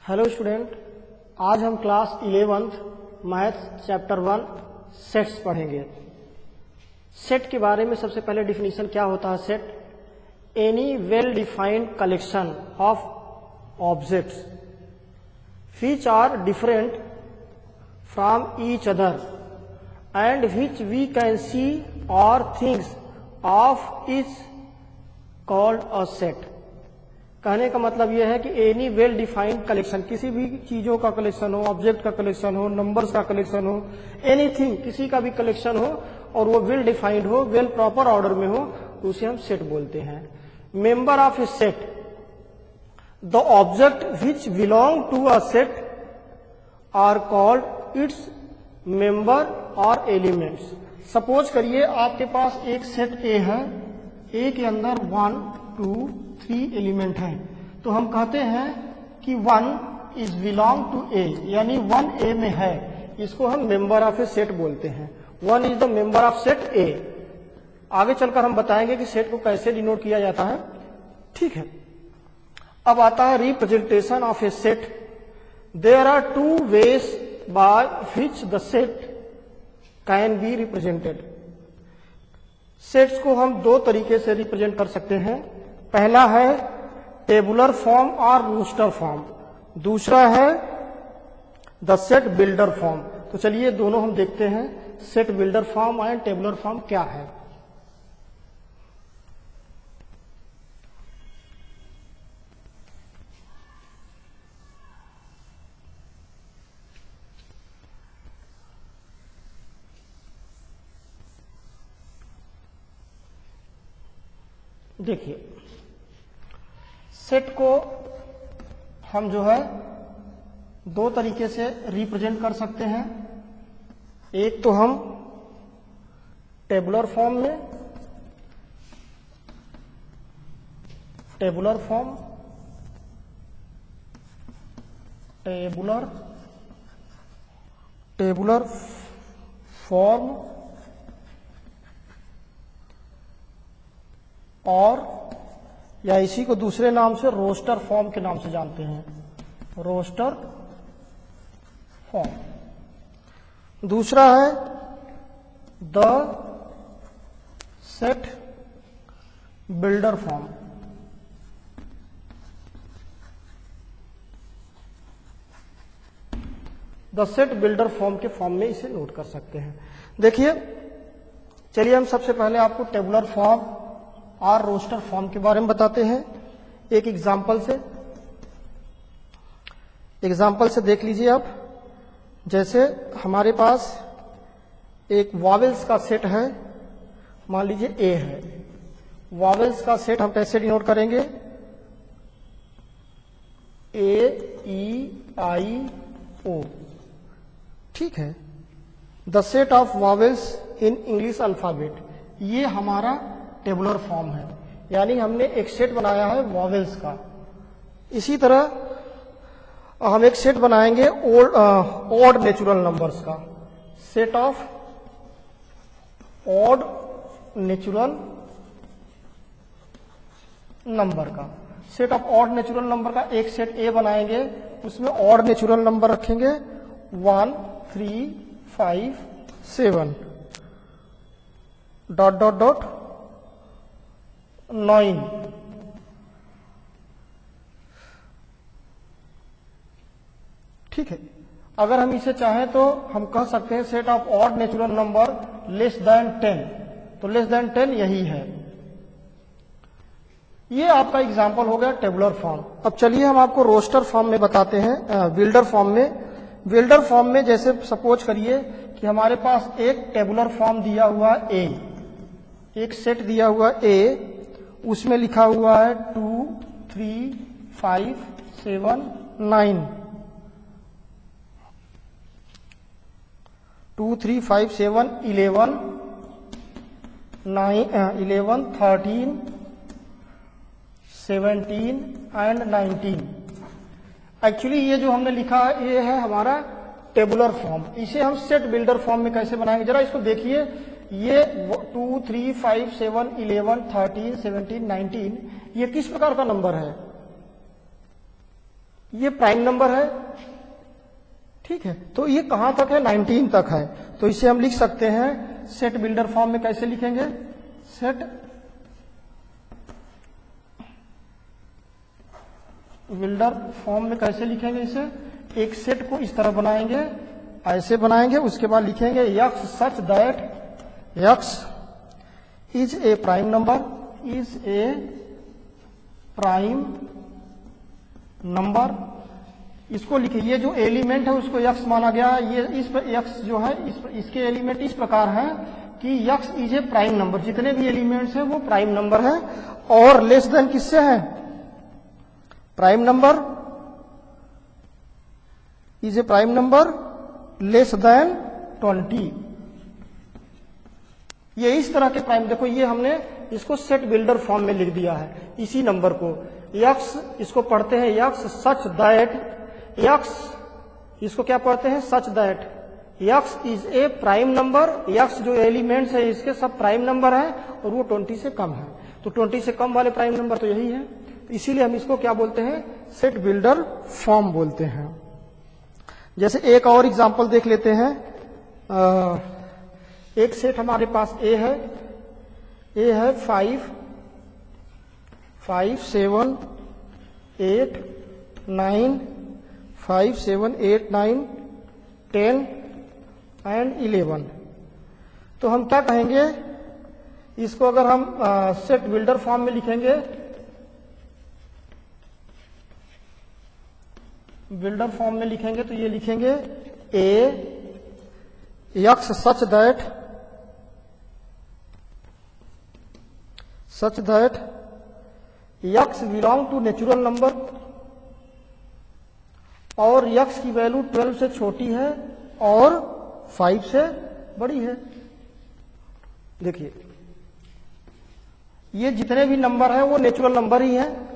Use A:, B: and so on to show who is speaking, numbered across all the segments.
A: Hello student, आज हम class 11th maths chapter 1 sets पढ़ेंगे। सेट के बारे में सबसे पहले डिफिनीशन क्या होता है। Set any well defined collection of objects which are different from each other and which we can see or things of is called a set। कहने का मतलब यह है कि एनी वेल डिफाइंड कलेक्शन, किसी भी चीजों का कलेक्शन हो, ऑब्जेक्ट का कलेक्शन हो, नंबर्स का कलेक्शन हो, एनीथिंग किसी का भी कलेक्शन हो और वो वेल डिफाइंड हो, वेल प्रॉपर ऑर्डर में हो, तो उसे हम सेट बोलते हैं। Member of a set the object which belong to a set are called its member और एलिमेंट्स। सपोज करिए आपके पास एक सेट ए है, ए के अंदर 1, 2, 3 एलिमेंट हैं, तो हम कहते हैं कि 1 इज बिलोंग टू ए, यानी 1 ए में है, इसको हम मेंबर ऑफ ए सेट बोलते हैं। 1 is the member of set ए। आगे चलकर हम बताएंगे कि सेट को कैसे डिनोट किया जाता है। ठीक है, अब आता है representation of a set. There are 2 ways by which the set can be represented. Sets को हम 2 तरीके से रिप्रेजेंट कर सकते हैं। पहला है टेबुलर फॉर्म और रोस्टर फॉर्म, दूसरा है द सेट बिल्डर फॉर्म। तो चलिए दोनों हम देखते हैं, set builder form and tabular form क्या है। देखिए, सेट को हम जो है 2 तरीके से रिप्रेजेंट कर सकते हैं। एक तो हम टेबुलर फॉर्म में, टेबुलर फॉर्म और या इसी को दूसरे नाम से रोस्टर फॉर्म के नाम से जानते हैं, रोस्टर फॉर्म। दूसरा है the set builder form. The set builder form के फॉर्म में इसे नोट कर सकते हैं। देखिए, चलिए हम सबसे पहले आपको टेबुलर फॉर्म और रोस्टर फॉर्म के बारे में बताते हैं एक एग्जाम्पल से देख लीजिए आप। जैसे हमारे पास एक वॉवेल्स का सेट है, मान लीजिए ए है। वॉवेल्स का सेट हम कैसे डिनोट करेंगे, ए, ई, आई, ओ। ठीक है, the set of vowels in English alphabet, ये हमारा टेबुलर फॉर्म है, यानी हमने एक सेट बनाया है वॉवेल्स का। इसी तरह हम एक सेट बनाएंगे ऑड नेचुरल नंबर्स का, set of odd natural number का। Set of odd natural number का एक सेट ए बनाएंगे, उसमें ऑड नेचुरल नंबर रखेंगे 1, 3, 5, 7 ... 9। ठीक है, अगर हम इसे चाहें तो हम कह सकते हैं set of odd natural number less than 10, तो लेस देन 10 यही है। ये आपका एग्जांपल हो गया टेबुलर फॉर्म। अब चलिए हम आपको रोस्टर फॉर्म में बताते हैं, बिल्डर फॉर्म में। बिल्डर फॉर्म में जैसे सपोज करिए कि हमारे पास एक टेबुलर फॉर्म दिया हुआ ए, एक सेट दिया हुआ ए, उसमें लिखा हुआ है 2, 3, 5, 7, 9। 2, 3, 5, 7, 11, 13, 17 एंड 19। एक्चुअली ये जो हमने लिखा है ये है हमारा टेबुलर फॉर्म। इसे हम सेट बिल्डर फॉर्म में कैसे बनाएंगे, जरा इसको देखिए। ये 2, 3, 5, 7, 11, 13, 17, 19 ये किस प्रकार का नंबर है, ये प्राइम नंबर है, ठीक है। तो ये कहां तक है, 19 तक है। तो इसे हम लिख सकते हैं सेट बिल्डर फॉर्म में। कैसे लिखेंगे, सेट बिल्डर फॉर्म में कैसे लिखेंगे इसे, एक सेट को इस तरह बनाएंगे, ऐसे बनाएंगे, उसके बाद लिखेंगे x such that x is a prime number, is a prime number. इसको लिखिए, ये जो एलिमेंट है उसको यक्स माना गया। ये इस यक्स जो है इसके एलिमेंट इस प्रकार हैं कि x is a prime number, जितने भी एलिमेंट्स हैं वो प्राइम नंबर है। और लेस देन किससे है, prime number is a prime number less than 20। ये इस तरह के प्राइम, देखो ये हमने इसको सेट बिल्डर फॉर्म में लिख दिया है, इसी नंबर को। यक्स इसको पढ़ते हैं यक्स सच दैट यक्स, इसको क्या पढ़ते हैं, सच that x is a prime number. X जो एलिमेंट्स है इसके सब प्राइम नंबर है और वो 20 से कम है। तो 20 से कम वाले प्राइम नंबर तो यही है, तो इसीलिए हम इसको क्या बोलते हैं, सेट बिल्डर फॉर्म बोलते हैं। जैसे एक और एग्जांपल देख लेते हैं। एक सेट हमारे पास ए है 5 7 8 9 5 7 8 9 10 एंड 11। तो हम क्या कहेंगे इसको, अगर हम सेट बिल्डर फॉर्म में लिखेंगे, बिल्डर फॉर्म में लिखेंगे तो ये लिखेंगे A x such that x belong to natural number और यक्स की वैल्यू 12 से छोटी है और 5 से बड़ी है। देखिए ये जितने भी नंबर हैं वो नेचुरल नंबर ही हैं।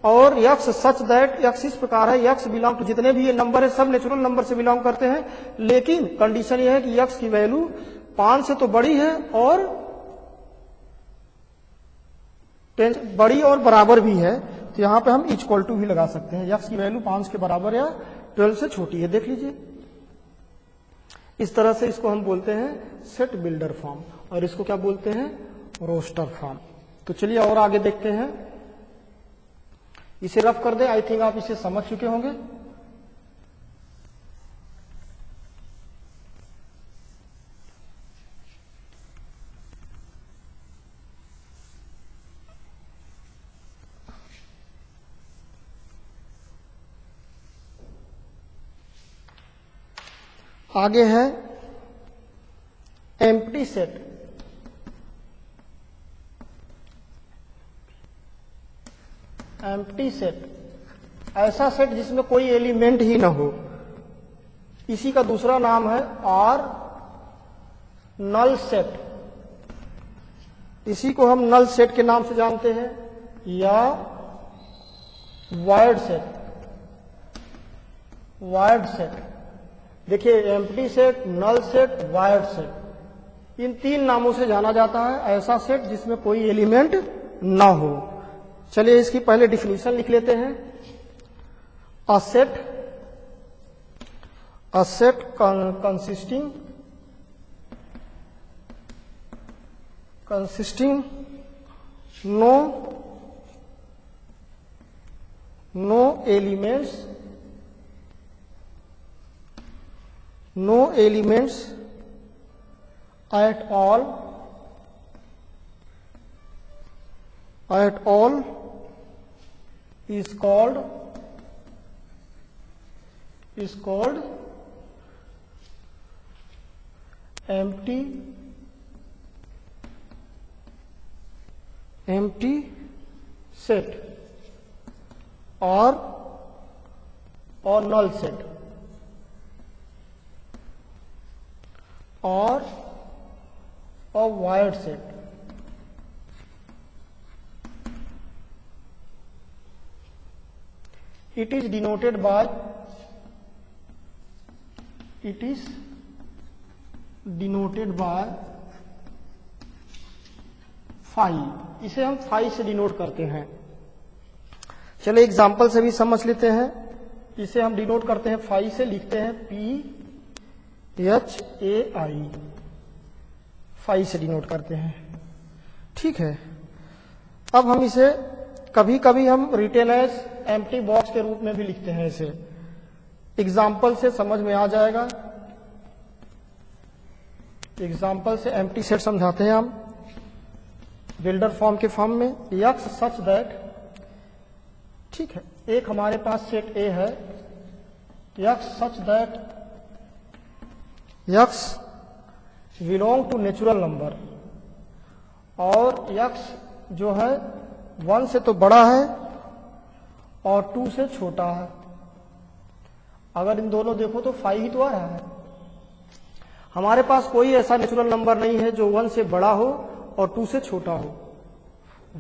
A: और यक्स सच दैट यक्स इस प्रकार है, यक्स बिलोंग टू, जितने भी ये नंबर है सब नेचुरल नंबर से बिलोंग करते हैं, लेकिन कंडीशन ये है कि यक्स की वैल्यू 5 से तो बड़ी है और 10 बड़ी और बराबर भी है। तो यहां पे हम इक्वल टू भी लगा सकते हैं, यक्स की वैल्यू 5 के बराबर या 12 से छोटी है। देख लीजिए, इस तरह से इसको हम बोलते हैं सेट बिल्डर फॉर्म, और इसको क्या बोलते हैं, रोस्टर फॉर्म। तो चलिए और आगे देखते हैं, इसे रफ कर दे। आई थिंक आप इसे समझ चुके होंगे। आगे है एम्प्टी सेट। एम्प्टी सेट ऐसा सेट जिसमें कोई एलिमेंट ही ना हो, इसी का दूसरा नाम है आर नल सेट। इसी को हम नल सेट के नाम से जानते हैं या वायर्ड सेट। वायर्ड सेट देखिए, empty set, null set, void set, इन 3 नामों से जाना जाता है ऐसा सेट जिसमें कोई एलिमेंट ना हो। चलिए इसकी पहले डिफिनीशन लिख लेते हैं। A set consisting no elements at all is called empty set or null set or a wired set. It is denoted by phi। इसे हम phi से डिनोट करते हैं। चलिए एग्जाम्पल से भी समझ लेते हैं।
B: इसे हम डिनोट करते हैं फाई से, लिखते हैं PHAI, फाई से डिनोट करते हैं। ठीक है, अब हम इसे कभी कभी हम रिटेन एज एम्प्टी बॉक्स के रूप में भी लिखते हैं। इसे एग्जाम्पल से समझ में आ जाएगा। एग्जाम्पल से एम्प्टी सेट समझाते हैं हम बिल्डर फॉर्म के फॉर्म में। यक्स सच दैट, ठीक है, एक हमारे पास सेट ए है, x such that x belong to natural number, और यक्स जो है 1 से तो बड़ा है और 2 से छोटा है। अगर इन दोनों देखो तो 5 ही तो आ रहा है। हमारे पास कोई ऐसा नेचुरल नंबर नहीं है जो 1 से बड़ा हो और 2 से छोटा हो।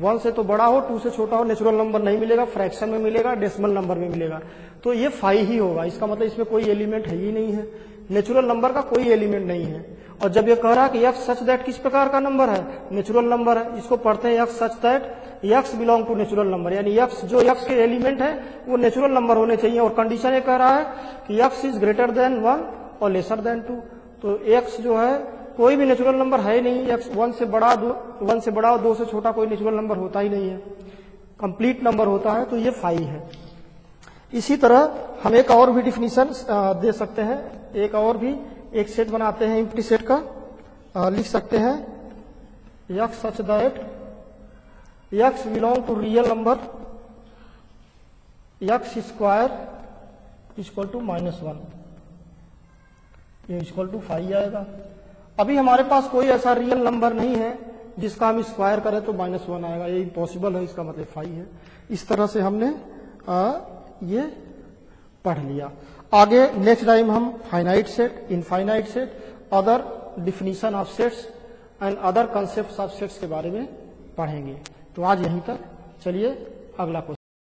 B: 1 से तो बड़ा हो, 2 से छोटा हो, नेचुरल नंबर नहीं मिलेगा, फ्रैक्शन में मिलेगा, डेसिमल नंबर में मिलेगा, तो ये 5 ही होगा। इसका मतलब इसमें कोई एलिमेंट है ही नहीं है, नेचुरल नंबर का कोई एलिमेंट नहीं है। और जब ये कह रहा है कि यक्स सच दैट किस प्रकार का नंबर है, नेचुरल नंबर है, इसको पढ़ते हैं x such that x belong to natural number, यानी यक्स जो यक्स के एलिमेंट है वो नेचुरल नंबर होने चाहिए। और कंडीशन ये कह रहा है कि यक्स इज ग्रेटर देन 1 और लेसर देन 2, तो एक्स जो है कोई भी नेचुरल नंबर है ही नहीं। एक्स 1 से बड़ा और 2 से छोटा कोई नेचुरल नंबर होता ही नहीं है, कंप्लीट नंबर होता है, तो ये 5 है। इसी तरह हम एक और भी डिफिनीशन दे सकते हैं, एक और भी एक सेट बनाते हैं एम्प्टी सेट का, लिख सकते हैं x such that x belong to real number x square equal to -1, ये इक्वल टू 5 आएगा। अभी हमारे पास कोई ऐसा रियल नंबर नहीं है जिसका हम स्क्वायर करें तो -1 आएगा, ये इम्पॉसिबल है, इसका मतलब 5 है। इस तरह से हमने ये पढ़ लिया। आगे नेक्स्ट टाइम हम finite set, infinite set, other definition of sets and other concept of sets के बारे में पढ़ेंगे। तो आज यहीं तक, चलिए अगला क्वेश्चन।